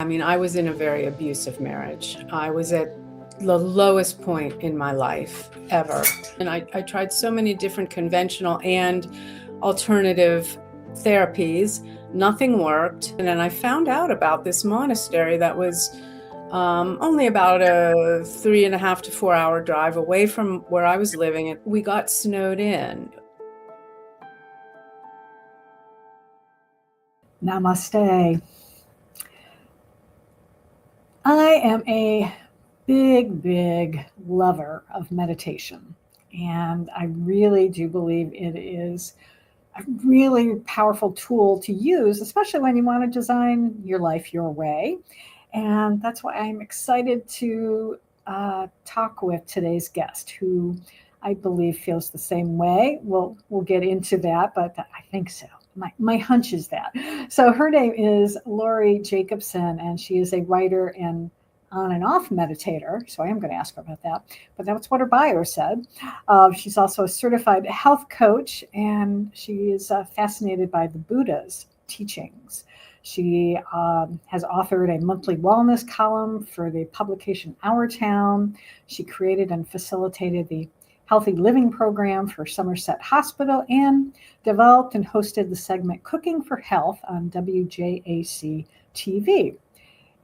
mean, I was in a very abusive marriage. I was at the lowest point in my life ever. And I tried so many different conventional and alternative therapies. Nothing worked. And then I found out about this monastery that was only about a 3.5 to 4 hour drive away from where I was living. And we got snowed in. Namaste. I am a big lover of meditation. And I really do believe it is a really powerful tool to use, especially when you want to design your life your way. And that's why I'm excited to talk with today's guest, who I believe feels the same way. We'll get into that, but I think so. My hunch is that. So her name is Laurie Jacobson, and she is a writer and on and off meditator. So I am going to ask her about that. But that's what her bio said. She's also a certified health coach, and she is fascinated by the Buddha's teachings. She has authored a monthly wellness column for the publication Our Town. She created and facilitated the Healthy Living program for Somerset Hospital and developed and hosted the segment Cooking for Health on WJAC TV.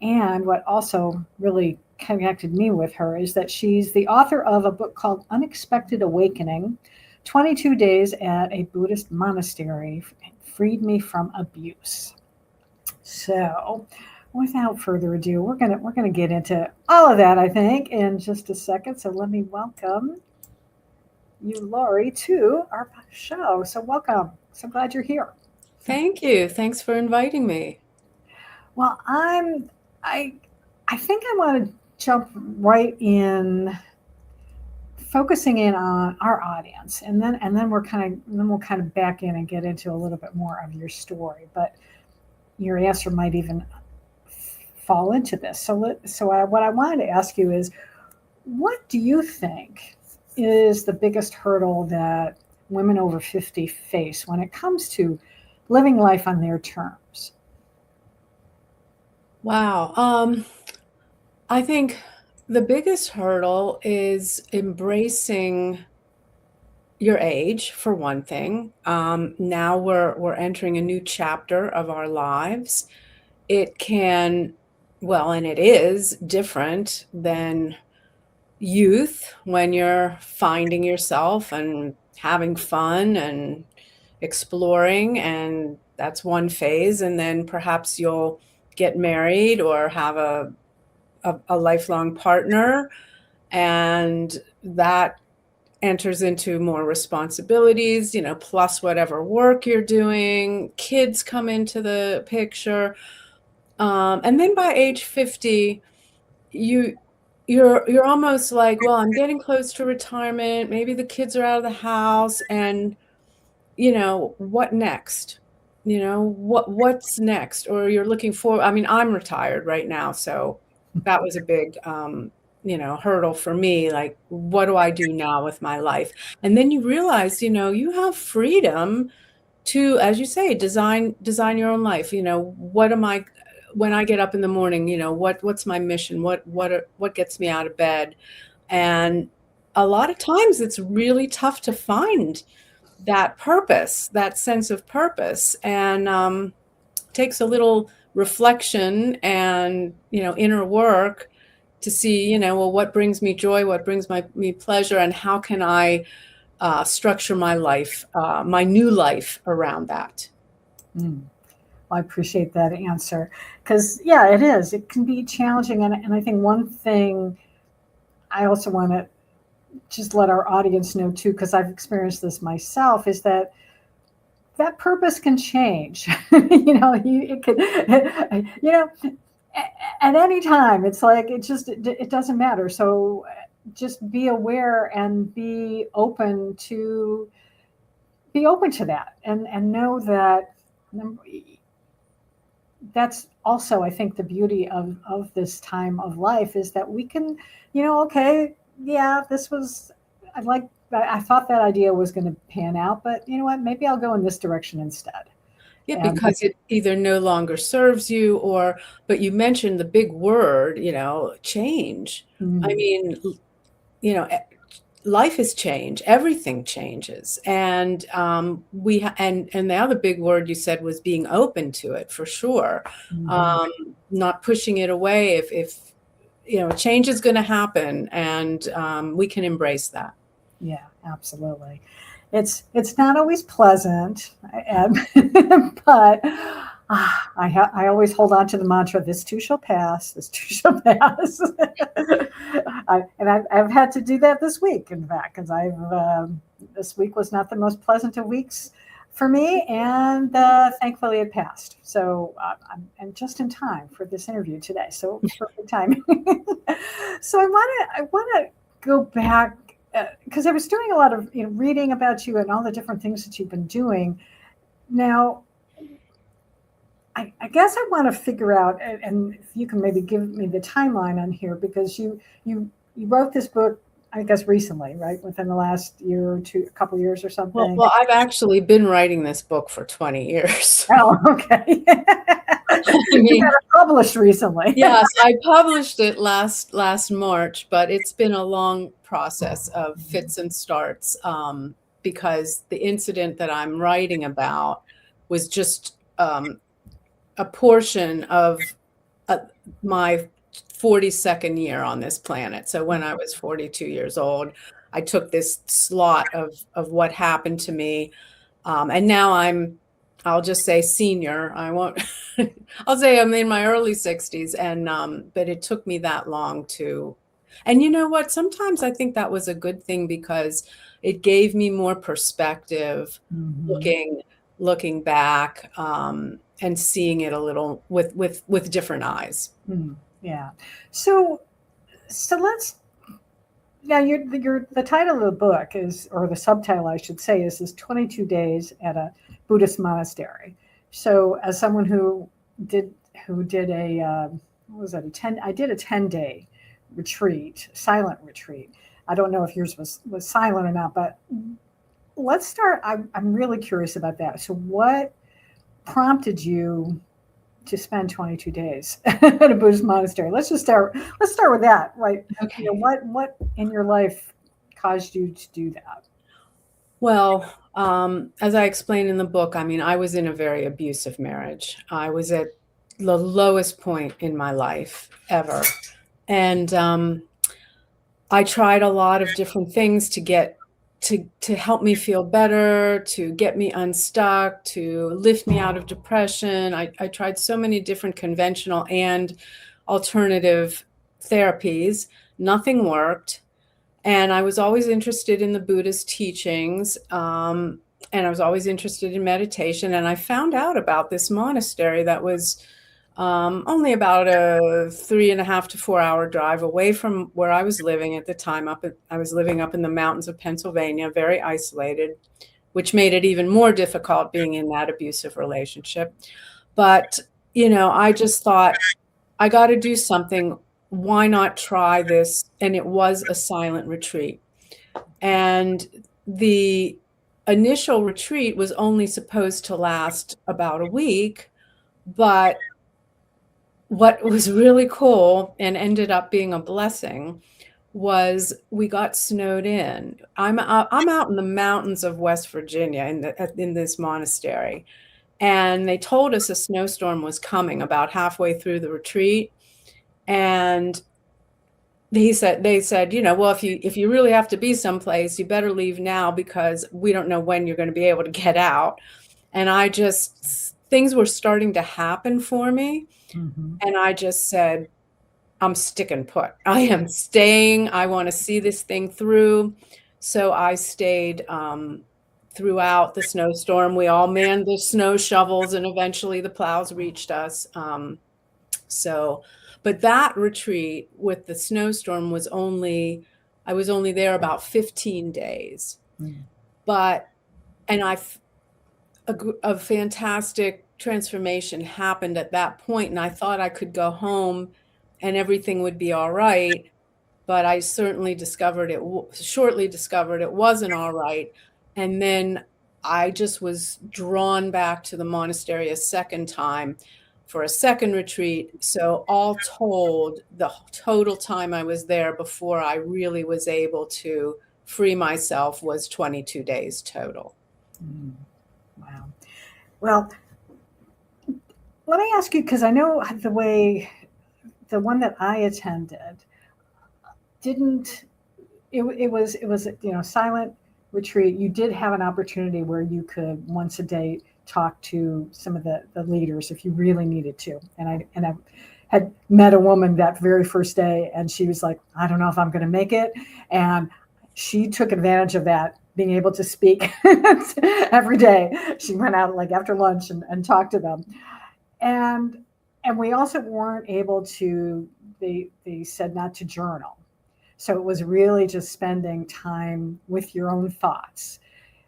And what also really connected me with her is that she's the author of a book called Unexpected Awakening, 22 Days at a Buddhist Monastery Freed Me from Abuse. So without further ado, we're gonna get into all of that, I think, in just a second. So let me welcome you, Laurie, to our show. So welcome. So glad you're here. Thank you. Thanks for inviting me. Well, I think I want to jump right in, focusing in on our audience, and then we'll kind of back in and get into a little bit more of your story. But your answer might even fall into this. So what I wanted to ask you is, what do you think is the biggest hurdle that women over 50 face when it comes to living life on their terms? Wow. I think the biggest hurdle is embracing your age, for one thing. Now we're entering a new chapter of our lives. It can, well, and it is different than youth when you're finding yourself and having fun and exploring, and that's one phase. And then perhaps you'll get married or have a lifelong partner, and that enters into more responsibilities, plus whatever work you're doing. Kids come into the picture. And then by age 50, you're almost like, well, I'm getting close to retirement. Maybe the kids are out of the house, and what next? What's next? Or you're looking for, I mean, I'm retired right now, so that was a big hurdle for me. Like, what do I do now with my life? And then you realize, you have freedom to, as you say, design your own life. What am I, when I get up in the morning, what's my mission? What gets me out of bed? And a lot of times it's really tough to find that purpose, that sense of purpose, and takes a little reflection and inner work to see, well, what brings me joy, what brings me pleasure, and how can I structure my life, my new life, around that. Well, I appreciate that answer, because yeah, it is. It can be challenging, and I think one thing I also want to just let our audience know too, because I've experienced this myself, is that purpose can change. It could, at any time. It's like it doesn't matter. So just be aware and be open to that, and know that that's also, I think, the beauty of this time of life, is that we can, okay, yeah, this was, I thought that idea was going to pan out, but you know what, maybe I'll go in this direction instead. Yeah, And because it either no longer serves you or, but you mentioned the big word, change. I mm, mean, you know, life is change. Everything changes. And and the other big word you said was being open to it, for sure. mhm. Not pushing it away if change is going to happen, and we can embrace that. Yeah, absolutely. It's not always pleasant, and, but I always hold on to the mantra: "This too shall pass. This too shall pass." I've had to do that this week, in fact, because this week was not the most pleasant of weeks for me, and thankfully it passed. So I'm just in time for this interview today. So perfect timing. So I want to go back because I was doing a lot of reading about you and all the different things that you've been doing. Now, I guess I want to figure out, and if you can maybe give me the timeline on here, because you wrote this book, I guess recently, right? Within the last year or two, a couple years or Well, something. well, I've actually been writing this book for 20 years. Oh, okay. I You mean, got it published recently. yes, I published it last March, but it's been a long process of fits and starts, because the incident that I'm writing about was just a portion of uh, my 42nd year on this planet. So when I was 42 years old, I took this slot of what happened to me, and now I'll just say senior. I won't. I'll say I'm in my early 60s, and but it took me that long to. And you know what? Sometimes I think that was a good thing because it gave me more perspective, Mhm. looking back, and seeing it a little with different eyes. Yeah. So so let's yeah, the title of the book is, or the subtitle, I should say, is 22 Days at a Buddhist Monastery. So, as someone did who did a what was that, a 10? I did a 10-day retreat, silent retreat. I don't know if yours was silent or not, but let's start. I'm really curious about that. So, what prompted you to spend 22 days at a Buddhist monastery? Let's start with that. Right. Okay. What in your life caused you to do that? Well, as I explained in the book, I mean, I was in a very abusive marriage. I was at the lowest point in my life ever. And I tried a lot of different things to get to help me feel better, to get me unstuck, to lift me out of depression. I tried so many different conventional and alternative therapies. Nothing worked. And I was always interested in the Buddhist teachings, and I was always interested in meditation. And I found out about this monastery that was only about a 3.5 to 4 hour drive away from where I was living at the time. I was living up in the mountains of Pennsylvania, very isolated, which made it even more difficult being in that abusive relationship. But I just thought I got to do something. Why not try this? And it was a silent retreat. And the initial retreat was only supposed to last about a week. But what was really cool and ended up being a blessing was we got snowed in. I'm out in the mountains of West Virginia in this monastery, and they told us a snowstorm was coming about halfway through the retreat. And they said, well, if you really have to be someplace, you better leave now because we don't know when you're going to be able to get out. And things were starting to happen for me. Mhm. And I just said, I'm sticking put. I am staying. I want to see this thing through. So I stayed throughout the snowstorm. We all manned the snow shovels, and eventually the plows reached us. So, but that retreat with the snowstorm I was only there about 15 days. Mm. But, and a fantastic transformation happened at that point, and I thought I could go home and everything would be all right. But I certainly shortly discovered it wasn't all right. And then I just was drawn back to the monastery a second time for a second retreat. So all told, the total time I was there before I really was able to free myself was 22 days total. Wow. Well, let me ask you, because I know the one that I attended didn't, it was, silent retreat. You did have an opportunity where you could once a day talk to some of the leaders if you really needed to. And I had met a woman that very first day, and she was like, I don't know if I'm going to make it. And she took advantage of that, being able to speak every day. She went out like after lunch and talked to them. And we also weren't able to, they said not to journal. So it was really just spending time with your own thoughts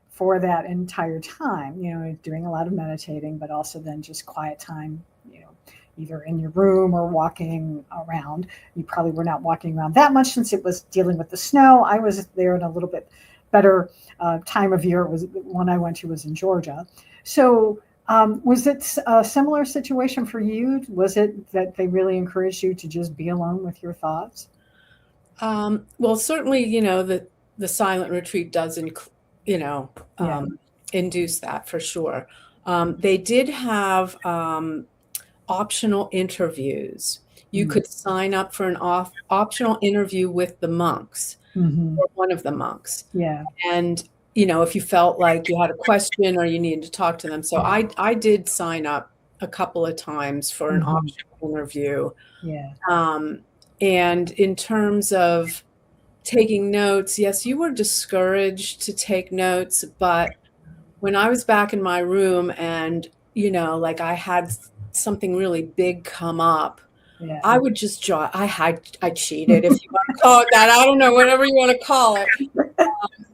for that entire time, doing a lot of meditating, but also then just quiet time, either in your room or walking around. You probably were not walking around that much since it was dealing with the snow. I was there in a little bit better time of year. It was one I went to was in Georgia. So was it a similar situation for you? Was it that they really encouraged you to just be alone with your thoughts? Well, certainly, the silent retreat does, induce that for sure. They did have optional interviews. You could sign up for an optional interview with the monks or one of the monks. Yeah. And, if you felt like you had a question or you needed to talk to them. So I did sign up a couple of times for an optional interview. Yeah. And in terms of taking notes, yes, you were discouraged to take notes, but when I was back in my room and, like I had something really big come up, Yeah. I would just I cheated, if you want to call it that. I don't know, whatever you want to call it.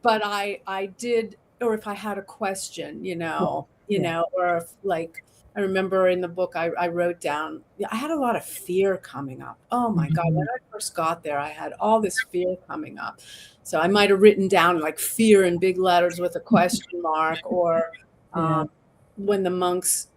But I did, or if I had a question, or if like, I remember in the book I wrote down, I had a lot of fear coming up. Oh my God, when I first got there, I had all this fear coming up. So I might have written down like fear in big letters with a question mark, or when the monks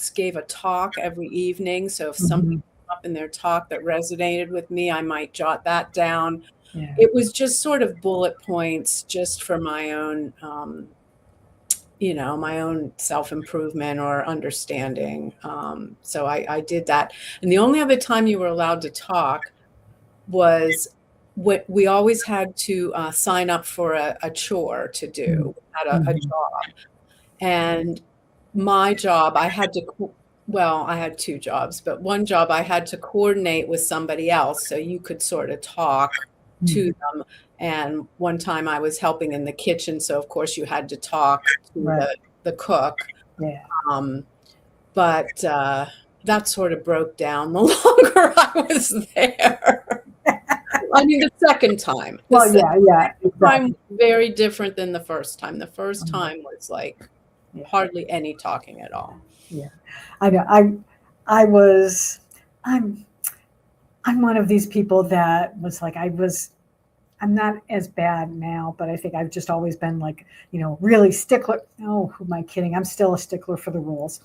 gave a talk every evening. So if something came up in their talk that resonated with me, I might jot that down. Yeah. It was just sort of bullet points just for my own, my own self-improvement or understanding. So I did that. And the only other time you were allowed to talk was what we always had to sign up for a chore to do. We had a job. And my job, I had two jobs, but one job I had to coordinate with somebody else so you could sort of talk to them. And one time I was helping in the kitchen, so of course you had to talk to the cook. Yeah. But that sort of broke down the longer I was there. I mean, the second time. Exactly. Time was very different than the first time. The first time was like hardly any talking at all. Yeah, I know. I'm one of these people that was like, I'm not as bad now, but I think I've just always been like, really stickler. Oh, who am I kidding? I'm still a stickler for the rules.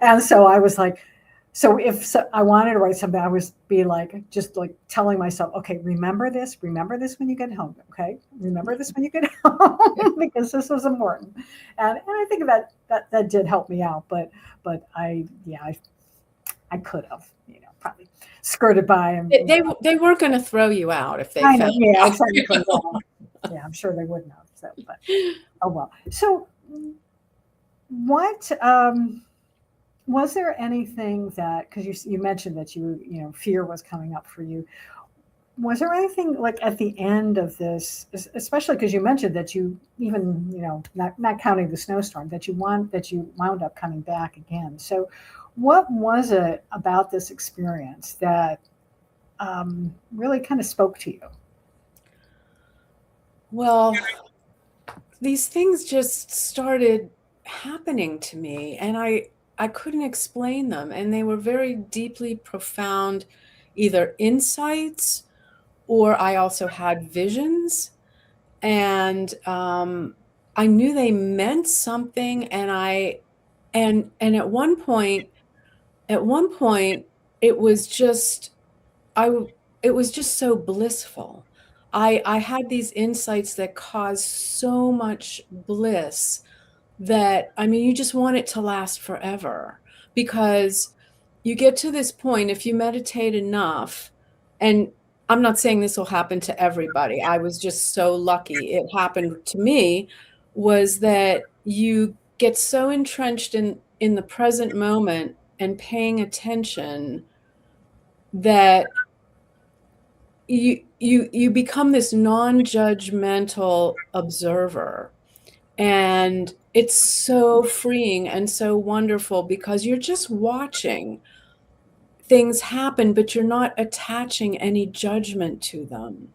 And so I was like, so if I wanted to write something, I would be like, just like telling myself, okay, remember this when you get home. Okay. Remember this when you get home, because this was important. And I think that did help me out, but I could have, probably skirted by them. They weren't going to throw you out if they found Yeah, I'm sure they wouldn't have. So, but oh well. So what was there anything that, because you mentioned that fear was coming up for you, was there anything like at the end of this, especially because you mentioned that you even, not counting the snowstorm, that you wound up coming back again. So what was it about this experience that really kind of spoke to you? Well, these things just started happening to me, and I couldn't explain them. And they were very deeply profound, either insights, or I also had visions. And I knew they meant something, and and at one point it was just I it was just so blissful. I had these insights that caused so much bliss that, I mean, you just want it to last forever, because you get to this point, if you meditate enough, and I'm not saying this will happen to everybody. I was just so lucky it happened to me, was that you get so entrenched in the present moment and paying attention that you become this non-judgmental observer. And it's so freeing and so wonderful, because you're just watching things happen, but you're not attaching any judgment to them.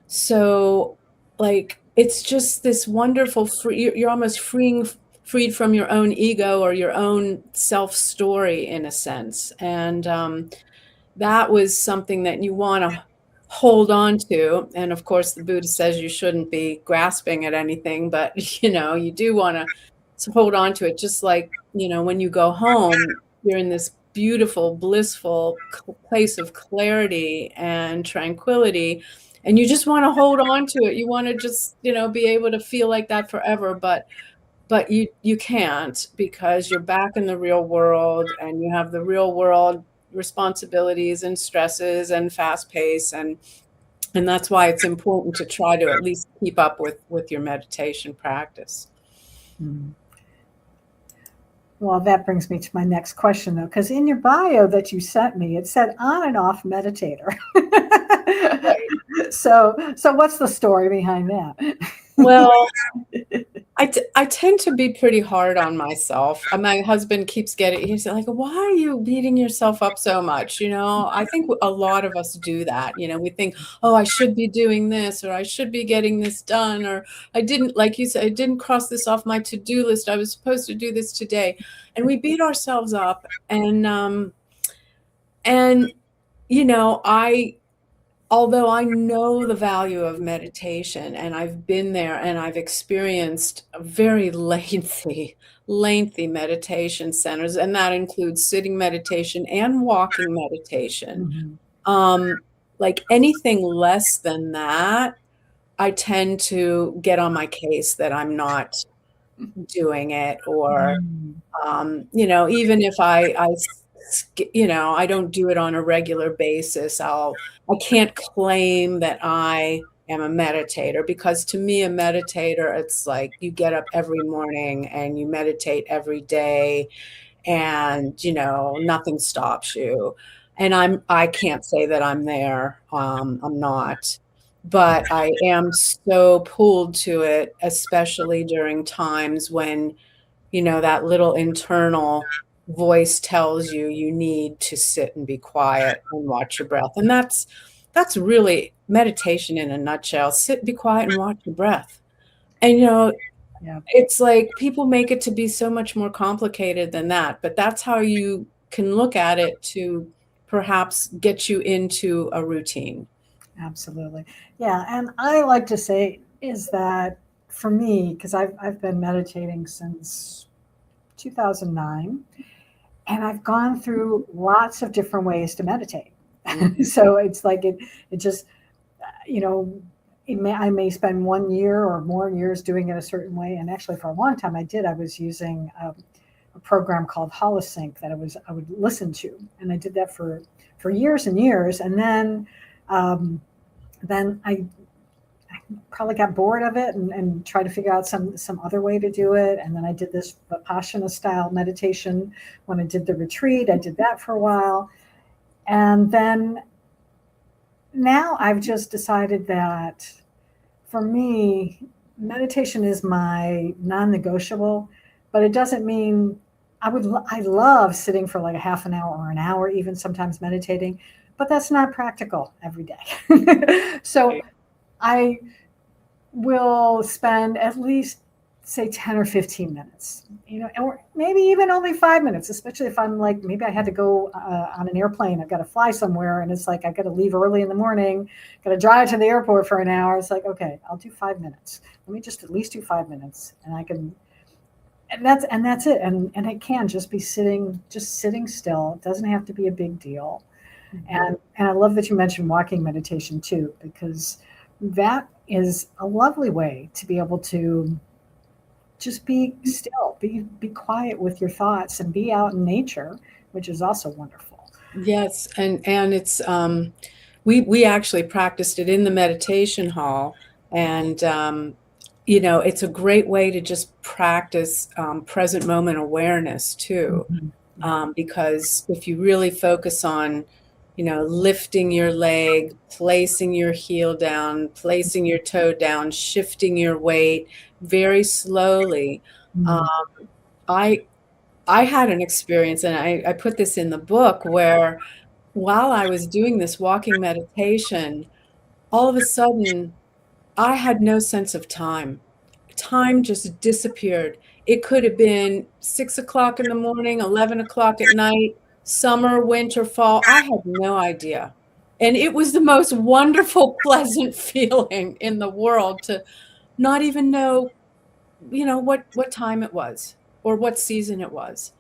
So, like, it's just this wonderful you're almost freed from your own ego or your own self story, in a sense. And that was something that you want to hold on to. And of course, the Buddha says you shouldn't be grasping at anything, but you do want to hold on to it. Just like, when you go home, you're in this beautiful, blissful place of clarity and tranquility. And you just want to hold on to it. You want to just, be able to feel like that forever. But you can't, because you're back in the real world, and you have the real world responsibilities and stresses and fast pace, and that's why it's important to try to at least keep up with your meditation practice. Mm. Well, that brings me to my next question, though, because in your bio that you sent me, it said on and off meditator. Right. So what's the story behind that? Well, I tend to be pretty hard on myself. My husband he's like, why are you beating yourself up so much? I think a lot of us do that. We think, oh, I should be doing this, or I should be getting this done, or I didn't, like you said, I didn't cross this off my to-do list. I was supposed to do this today. And we beat ourselves up. And although I know the value of meditation, and I've been there and I've experienced a very lengthy meditation centers, and that includes sitting meditation and walking meditation. Mhm. Like, anything less than that, I tend to get on my case that I'm not doing it, or Mm. even if I don't do it on a regular basis, I can't claim that I am a meditator, because to me, a meditator, it's like you get up every morning and you meditate every day, and, nothing stops you. And I can't say that I'm there. I'm not. But I am so pulled to it, especially during times when that little internal voice tells you you need to sit and be quiet and watch your breath. And that's really meditation in a nutshell. Sit, be quiet, and watch your breath. And Yeah, it's like people make it to be so much more complicated than that, but that's how you can look at it to perhaps get you into a routine. absolutely. Yeah, and I like to say is that for me, because I've been meditating since 2009, and I've gone through lots of different ways to meditate. Mhm. So it's like it just you know I may spend 1 year or more years doing it a certain way. And actually, for a long time, I was using a program called Holosync that I would listen to, and I did that for years and years. And then I probably got bored of it, and tried to figure out some other way to do it. And then I did this Vipassana style meditation when I did the retreat. I did that for a while, and then now I've just decided that for me, meditation is my non-negotiable, but it doesn't mean I love sitting for like a half an hour or an hour, even sometimes meditating, but that's not practical every day. So Right. I will spend at least say 10 or 15 minutes, or maybe even only 5 minutes, especially if I'm like, maybe I had to go on an airplane, I've got to fly somewhere, and it's like, I've got to leave early in the morning, got to drive to the airport for an hour. It's like, okay, I'll do 5 minutes. Let me just at least do 5 minutes. And I can, and that's it. And it can just be sitting still. It doesn't have to be a big deal. And I love that you mentioned walking meditation too, because that is a lovely way to be able to just be still, be quiet with your thoughts and be out in nature, which is also wonderful. Yes, and it's we actually practiced it in the meditation hall, and it's a great way to just practice present moment awareness too, Mhm. Yeah. because if you really focus on, lifting your leg, placing your heel down, placing your toe down, shifting your weight very slowly. Um, Mm. I I had an experience, and I put this in the book, where while I was doing this walking meditation, all of a sudden, I had no sense of time. Time just disappeared. It could have been 6 o'clock in the morning, 11 o'clock at night, summer, winter, fall. I had no idea. And it was the most wonderful, pleasant feeling in the world to not even know, what time it was or what season it was.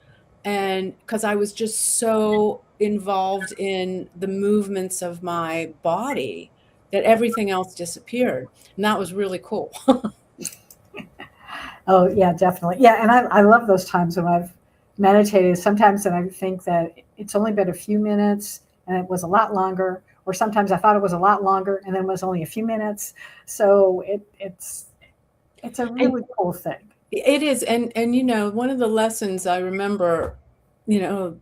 And because I was just so involved in the movements of my body that everything else disappeared. And that was really cool. Oh, yeah, definitely. Yeah, and I love those times when I've meditated. Sometimes and I think that it's only been a few minutes and it was a lot longer, or sometimes I thought it was a lot longer and then it was only a few minutes. So it's a And really cool thing. it is. And one of the lessons I remember, you know,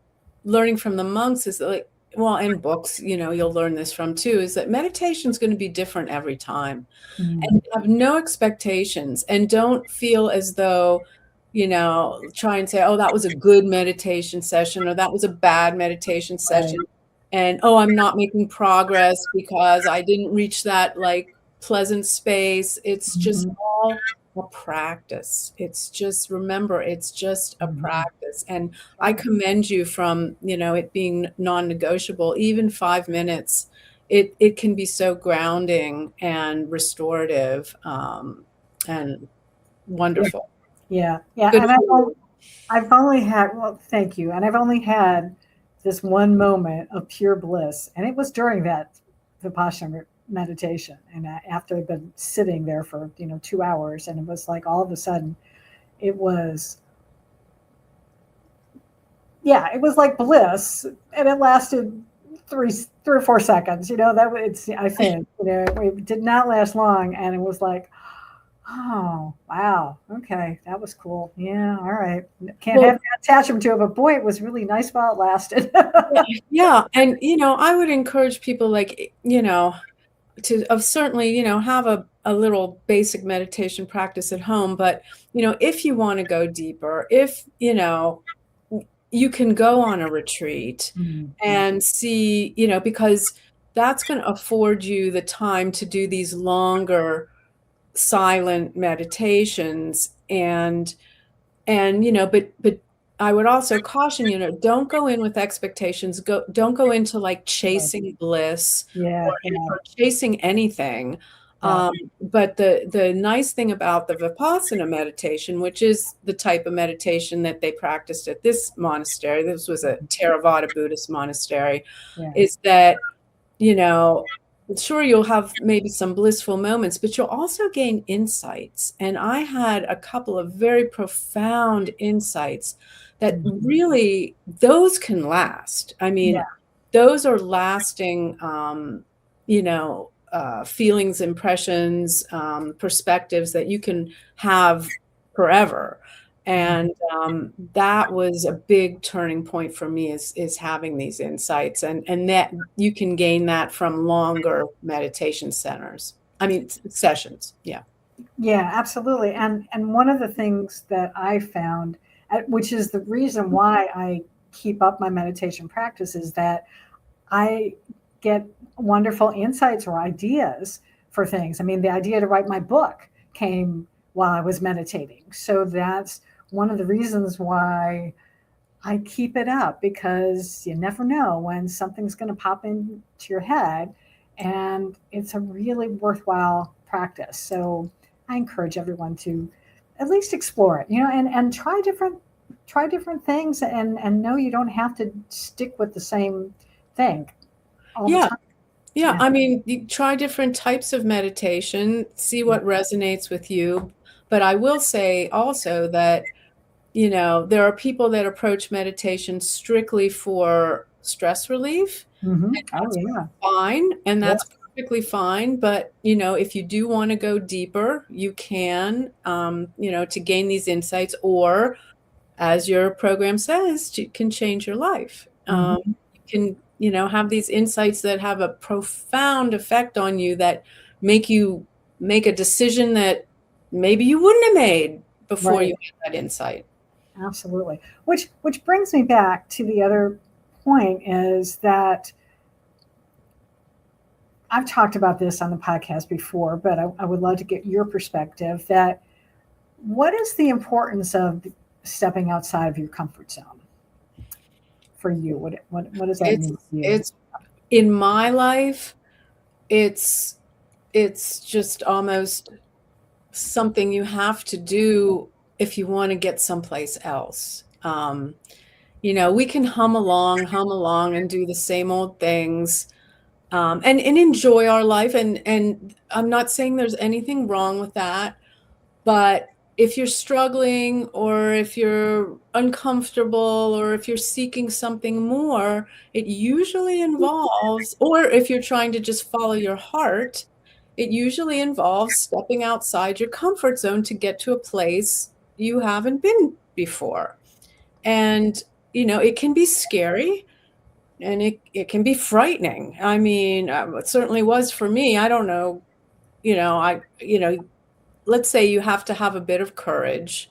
learning from the monks is that, like, well, in books, you'll learn this from too, is that meditation is going to be different every time. Mm. And have no expectations, and don't feel as though, try and say, oh, that was a good meditation session or that was a bad meditation Right. session. And, oh, I'm not making progress because I didn't reach that, like, pleasant space. It's just Mhm. all a practice. It's just, remember, it's just a Mhm. practice. And I commend you from, it being non-negotiable, even 5 minutes. It can be so grounding and restorative, and Yeah, wonderful. yeah, yeah. Good And for you. I've only had, well, thank you. And I've only had this one moment of pure bliss. And it was during that Vipassana meditation. And after I'd been sitting there for, 2 hours, and it was like all of a sudden it was, yeah, it was like bliss. And it lasted three or 4 seconds, I think, it did not last long. And it was like, oh, wow. Okay. That was cool. Yeah. All right. Can't have Well, that attachment to it, but boy, it was really nice while it lasted. yeah, yeah, and, I would encourage people, like, to of certainly, have a little basic meditation practice at home, but, if you wanna go deeper, if, you can go on a retreat Mm, yeah. and see, because that's gonna afford you the time to do these longer silent meditations. But I would also caution, don't go in with expectations. Don't go into, like, Right. chasing bliss or Yeah. Yeah. or chasing anything. Yeah. But the nice thing about the Vipassana meditation, which is the type of meditation that they practiced at this monastery, this was a Theravada Buddhist monastery, Yeah. is that, you know, sure, you'll have maybe some blissful moments, but you'll also gain insights. And I had a couple of very profound insights that Mhm. really, those can last. I Yeah. mean, those are lasting, feelings, impressions, perspectives that you can have forever. Mhm. And that was a big turning point for me, is having these insights, and that you can gain that from longer meditation centers. I mean, sessions. Yeah. Yeah, absolutely. And one of the things that I found, which is the reason why I keep up my meditation practice, is that I get wonderful insights or ideas for things. I mean, the idea to write my book came while I was meditating. So that's one of the reasons why I keep it up, because you never know when something's going to pop into your head, and it's a really worthwhile practice. So I encourage everyone to at least explore it, and try different things, and know you don't have to stick with the same thing all the Yeah. time. Yeah. Yeah. I mean, you try different types of meditation, see what resonates with you. But I will say also that, there are people that approach meditation strictly for stress relief. Oh yeah. Fine, and Yeah. that's perfectly fine. But, if you do want to go deeper, you can, to gain these insights, or as your program says, you can change your life. Hmm. You can, have these insights that have a profound effect on you, that make you make a decision that maybe you wouldn't have made before Right. you had that insight. Absolutely. Which brings me back to the other point, is that I've talked about this on the podcast before, but I would love to get your perspective. That what is the importance of stepping outside of your comfort zone for you? What does that It's mean to you? it's in my life, it's it's just almost something you have to do if you want to get someplace else. We can hum along and do the same old things, and enjoy our life. And I'm not saying there's anything wrong with that. But if you're struggling, or if you're uncomfortable, or if you're seeking something more, it usually involves, or if you're trying to just follow your heart, it usually involves stepping outside your comfort zone to get to a place you haven't been before. And, it can be scary, and it can be frightening. I mean, it certainly was for me. I don't know, let's say you have to have a bit of courage,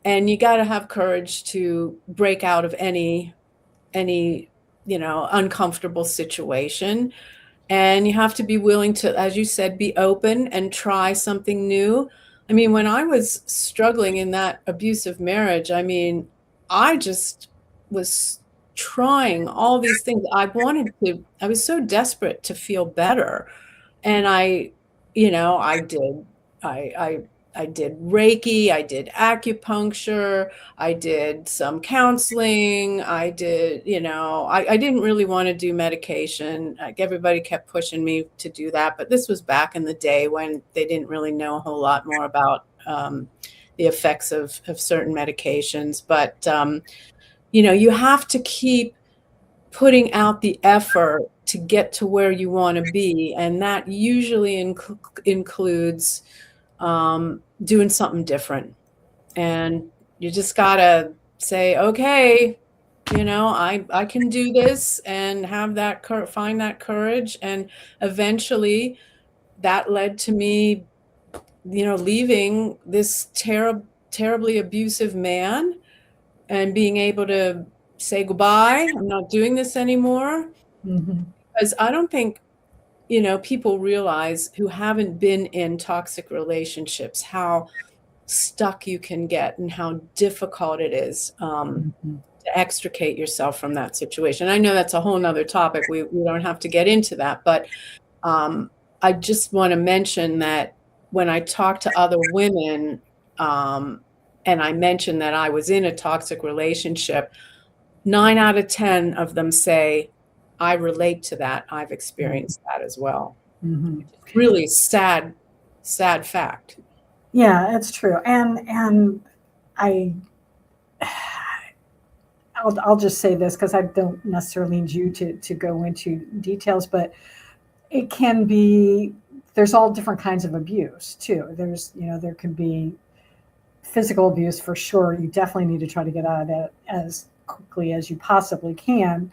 and you got to have courage to break out of any uncomfortable situation. And you have to be willing to, as you said, be open and try something new. I mean, when I was struggling in that abusive marriage, I mean, I just was trying all these things. I was so desperate to feel better. And I did, I, I did Reiki, I did acupuncture, I did some counseling, I didn't really want to do medication. Like, everybody kept pushing me to do that, but this was back in the day when they didn't really know a whole lot more about the effects of certain medications. But, you have to keep putting out the effort to get to where you want to be. And that usually includes doing something different. And you just gotta say, okay, I can do this, and have that find that courage. And eventually that led to me, leaving this terribly abusive man, and being able to say goodbye. I'm not doing this anymore. Hmm. Because I don't think, people realize, who haven't been in toxic relationships, how stuck you can get, and how difficult it is, Hmm. to extricate yourself from that situation. I know that's a whole nother topic. We don't have to get into that, but um, I just want to mention that when I talk to other women, and I mention that I was in a toxic relationship, 9 out of 10 of them say, I relate to that. I've experienced that as well. Hmm. It's really sad, sad fact. Yeah, it's true. And I I'll just say this, because I don't necessarily need you to go into details, but it can be, there's all different kinds of abuse too. There can be physical abuse for sure. You definitely need to try to get out of it as quickly as you possibly can.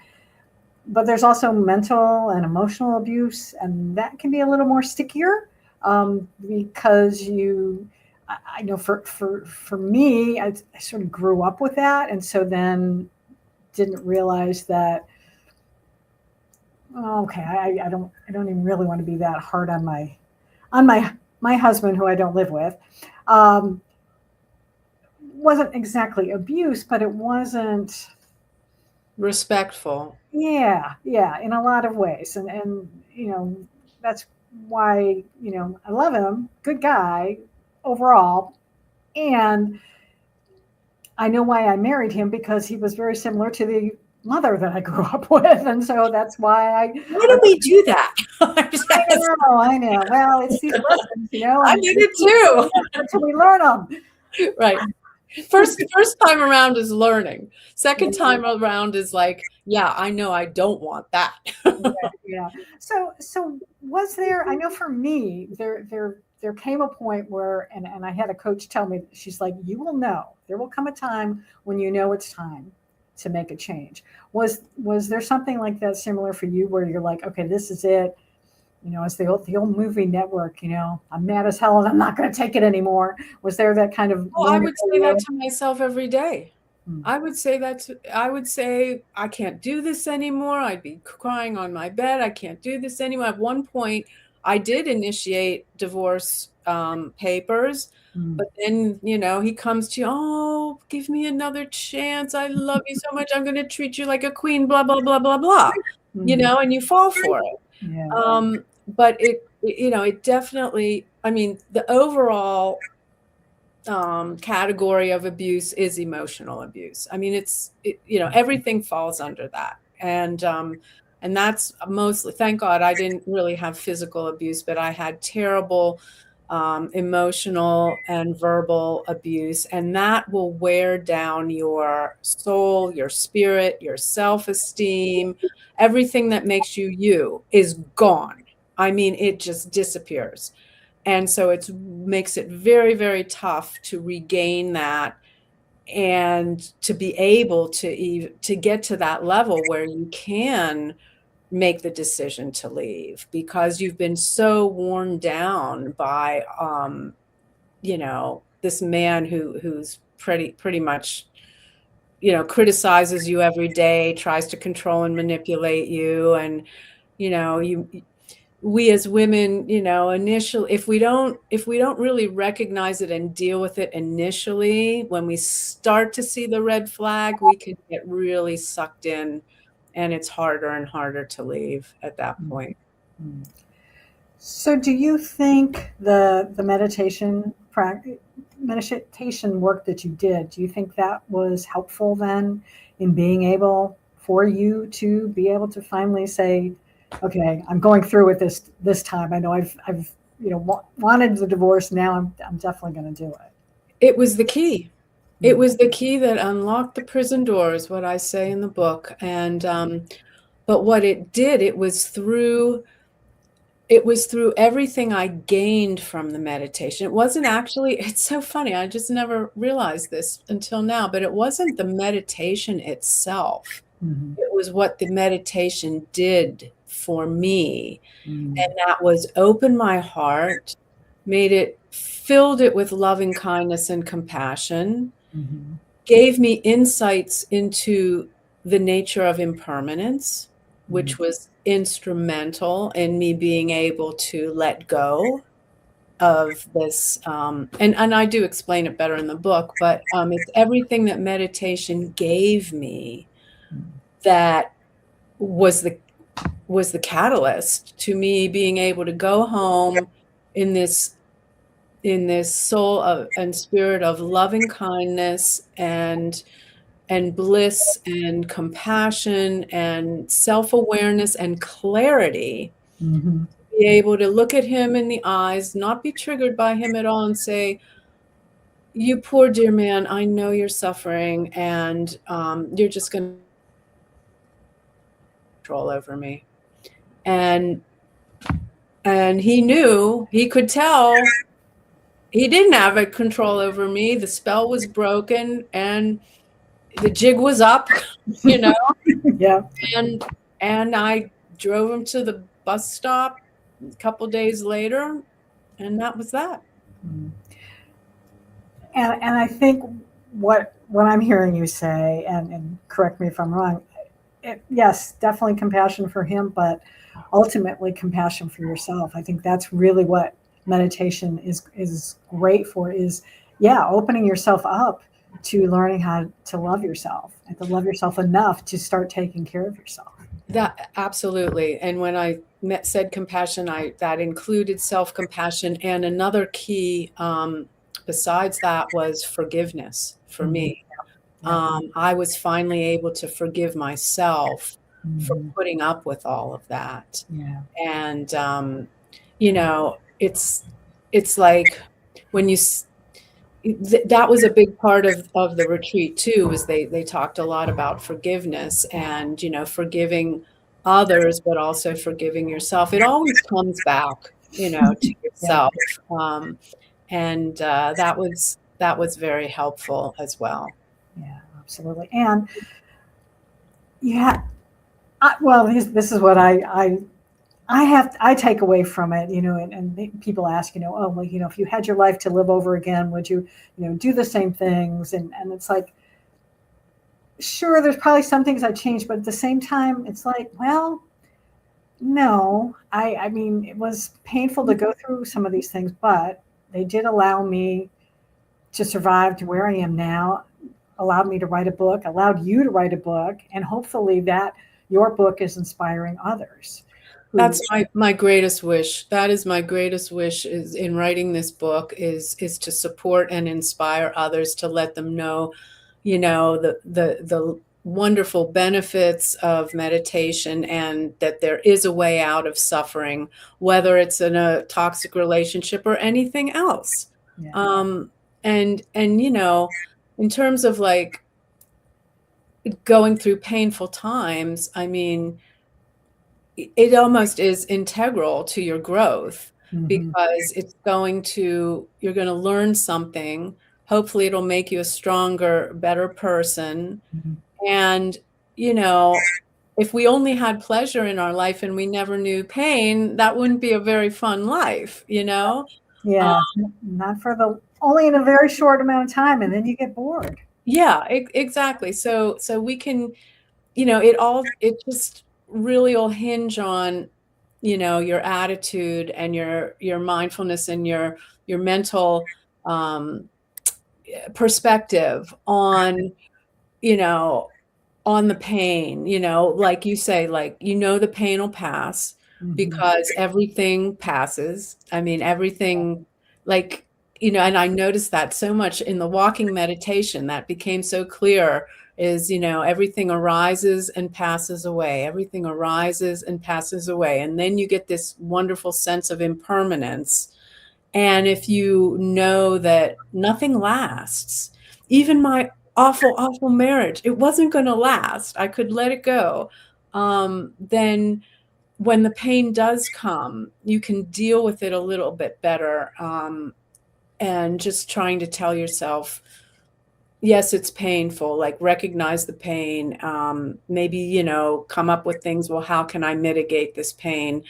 But there's also mental and emotional abuse, and that can be a little more stickier, because I know for me, I sort of grew up with that, and so then didn't realize that, oh, okay, I don't even really want to be that hard on my husband, who I don't live with. Um, wasn't exactly abuse, but it wasn't. Respectful. Yeah, yeah, in a lot of ways, and that's why I love him, good guy overall, and I know why I married him because he was very similar to the mother that I grew up with, and so that's why Why do we do that? I know. Well, it's these lessons, I and did it too. until we learn them. Right. First time around is learning. Second time around is like, yeah, I know I don't want that. Yeah. So was there? I know for me, there came a point where, and I had a coach tell me, she's like, you will know. There will come a time when you know it's time to make a change. Was there something like that similar for you, where you're like, okay, this is it? It's the old movie Network. I'm mad as hell and I'm not going to take it anymore. Was there that kind of Well, I moment? would say that to myself every day. Hmm. I would say I would say, I can't do this anymore. I'd be crying on my bed. I can't do this anymore. At one point, I did initiate divorce papers, Hmm. but then, he comes to you, oh, give me another chance. I love you so much. I'm going to treat you like a queen, blah, blah, blah, blah, blah, Hmm. and you fall for it. Yeah. But it definitely, I mean, the overall category of abuse is emotional abuse. I mean, everything falls under that. And that's mostly, thank God I didn't really have physical abuse, but I had terrible emotional and verbal abuse. And that will wear down your soul, your spirit, your self-esteem. Everything that makes you is gone. I mean, it just disappears. And so it makes it very, very tough to regain that and to be able to get to that level where you can make the decision to leave, because you've been so worn down by this man who's pretty much criticizes you every day, tries to control and manipulate you. And we as women, initially, if we don't really recognize it and deal with it initially, when we start to see the red flag, we can get really sucked in, and it's harder and harder to leave at that point. Hmm. So, do you think the meditation work that you did, do you think that was helpful then in being able for you to be able to finally say, okay, I'm going through with this time. I know I've wanted the divorce. Now I'm definitely going to do it. It was the key. It Mm. was the key that unlocked the prison doors, what I say in the book. And but what it did, it was through everything I gained from the meditation. It wasn't actually, it's so funny, I just never realized this until now, but it wasn't the meditation itself. Mhm. It was what the meditation did for me. Mm. And that was open my heart, filled it with loving kindness and compassion, Mhm. gave me insights into the nature of impermanence, Mm. which was instrumental in me being able to let go of this. And I do explain it better in the book, but it's everything that meditation gave me that was the catalyst to me being able to go home in this soul and spirit of loving kindness and bliss and compassion and self-awareness and clarity, Mhm. be able to look at him in the eyes, not be triggered by him at all, and say, you poor dear man, I know you're suffering, and you're just going to control over me. And he knew, he could tell he didn't have a control over me. The spell was broken and the jig was up, you know, Yeah. and I drove him to the bus stop a couple days later, and that was that. Mm. And I think what I'm hearing you say, and correct me if I'm wrong, yes, definitely compassion for him, but ultimately compassion for yourself. I think that's really what meditation is great for is, yeah, opening yourself up to learning how to love yourself and to love yourself enough to start taking care of yourself. That absolutely. And when I said compassion, that included self-compassion. And another key, besides that, was forgiveness for Mm-hmm. me. Yeah. I was finally able to forgive myself for Mm-hmm. putting up with all of that. Yeah. And, it's like when that was a big part of the retreat too, was they talked a lot about forgiveness and, forgiving others, but also forgiving yourself. It always comes back, to Yeah. yourself. And that was very helpful as well. Yeah. Absolutely. And yeah, well, this is what I take away from it, and people ask, oh, well, if you had your life to live over again, would you, do the same things? And it's like, sure, there's probably some things I changed, but at the same time, it's like, well, no, I mean, it was painful to go through some of these things, but they did allow me to survive to where I am now, allowed me to write a book, allowed you to write a book, and hopefully that your book is inspiring others who, That's my greatest wish. That is my greatest wish, is in writing this book, is to support and inspire others, to let them know, the wonderful benefits of meditation, and that there is a way out of suffering, whether it's in a toxic relationship or anything else. yeah. And in terms of like going through painful times, I mean, it almost is integral to your growth, Mm-hmm. because you're going to learn something. Hopefully it'll make you a stronger, better person. Mm-hmm. And, if we only had pleasure in our life and we never knew pain, that wouldn't be a very fun life. Uh, Yeah, not for the only in a very short amount of time, and then you get bored. yeah, exactly. So we can, it just really will hinge on, your attitude and your mindfulness and your mental, um, perspective on, you know, on the pain, like you say, like, the pain will pass, Mm-hmm. because everything passes. I mean, everything, like, and I noticed that so much in the walking meditation, that became so clear, is, everything arises and passes away. Everything arises and passes away. And then you get this wonderful sense of impermanence. And if you know that nothing lasts, even my awful, awful marriage, it wasn't going to last, I could let it go. Then when the pain does come, you can deal with it a little bit better. And just trying to tell yourself, yes, it's painful, like recognize the pain. Maybe, come up with things. Well, how can I mitigate this pain?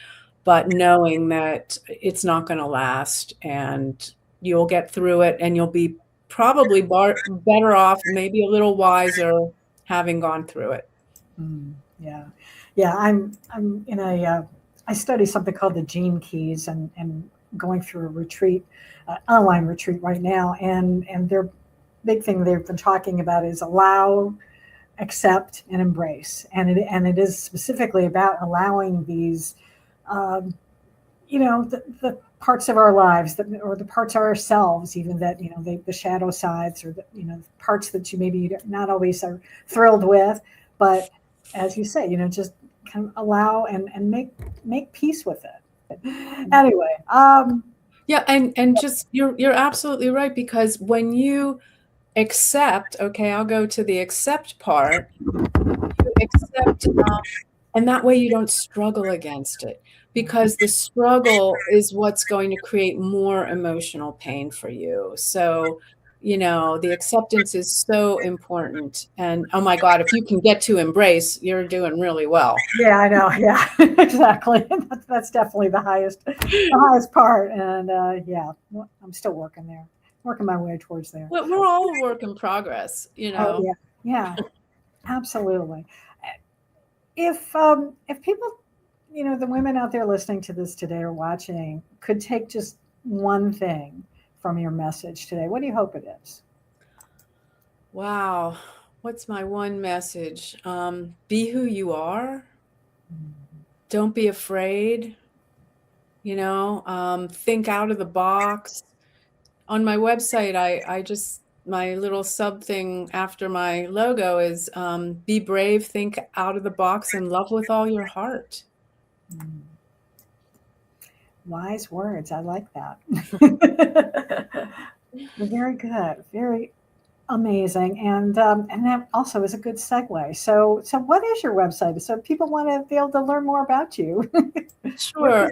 But knowing that it's not going to last, and you'll get through it, and you'll be probably better off, maybe a little wiser, having gone through it. Yeah, yeah. I'm in I study something called the Gene Keys, and going through a retreat, online retreat right now, and their big thing they've been talking about is allow, accept, and embrace, and it is specifically about allowing these, um, the parts of our lives that, or the parts of ourselves, even that, the shadow sides, or the, parts that you maybe not always are thrilled with, but as you say, just kind of allow and make peace with it. Anyway, Yeah, and just, you're absolutely right, because when you accept, okay, I'll go to the accept part. You accept, and that way you don't struggle against it, because the struggle is what's going to create more emotional pain for you. So, the acceptance is so important. And oh my God, if you can get to embrace, you're doing really well. yeah, I know. Yeah, exactly. That's definitely the highest part. And yeah, well, I'm still working there, working my way towards there. We're all a work in progress. Oh yeah, yeah, absolutely. If people, the women out there listening to this today or watching, could take just one thing from your message today, what do you hope it is? Wow. What's my one message? Be who you are. Don't be afraid. Think out of the box. On my website, I just, my little sub thing after my logo is be brave, think out of the box, and love with all your heart. Wise words. I like that. Very good. Very amazing. And that also is a good segue. So what is your website? So if people want to be able to learn more about you. Where Sure.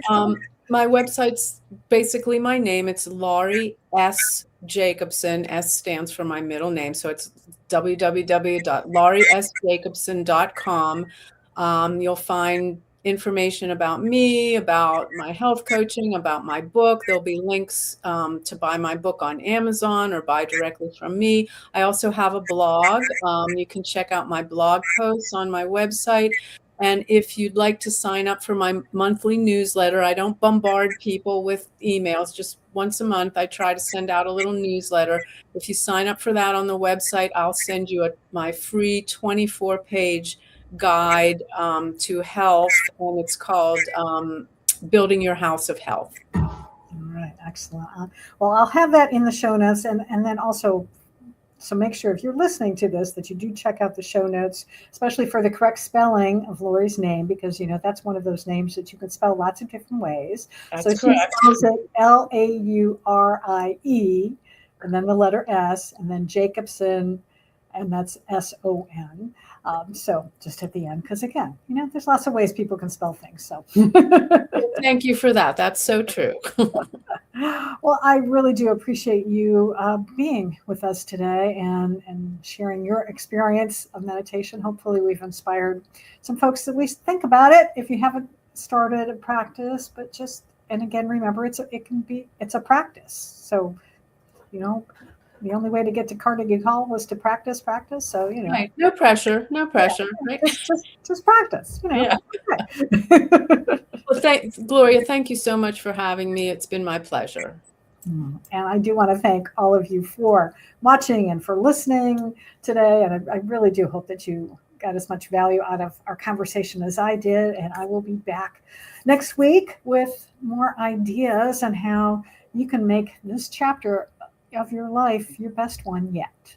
My website's basically my name. It's Laurie S. Jacobson. S stands for my middle name. So it's www.lauriesjacobson.com. You'll find information about me, about my health coaching, about my book. There'll be links to buy my book on Amazon or buy directly from me. I also have a blog. You can check out my blog posts on my website. And if you'd like to sign up for my monthly newsletter, I don't bombard people with emails. Just once a month, I try to send out a little newsletter. If you sign up for that on the website, I'll send you my free 24-page guide to health, and it's called Building Your House of Health. All right, excellent. Well, I'll have that in the show notes, and then also, so make sure if you're listening to this that you do check out the show notes, especially for the correct spelling of Laurie's name, because that's one of those names that you can spell lots of different ways. That's so correct. She spells it Laurie, and then the letter S, and then Jacobson, and that's SON. So just at the end, because again, there's lots of ways people can spell things. So thank you for that. That's so true. Well, I really do appreciate you being with us today and sharing your experience of meditation. Hopefully we've inspired some folks to at least think about it if you haven't started a practice, but and again, remember, it's a practice. So, the only way to get to Carnegie Hall was to practice. So, Right. No pressure. Right? Just practice, Yeah. Well, Gloria, thank you so much for having me. It's been my pleasure. And I do want to thank all of you for watching and for listening today. And I really do hope that you got as much value out of our conversation as I did. And I will be back next week with more ideas on how you can make this chapter of your life your best one yet.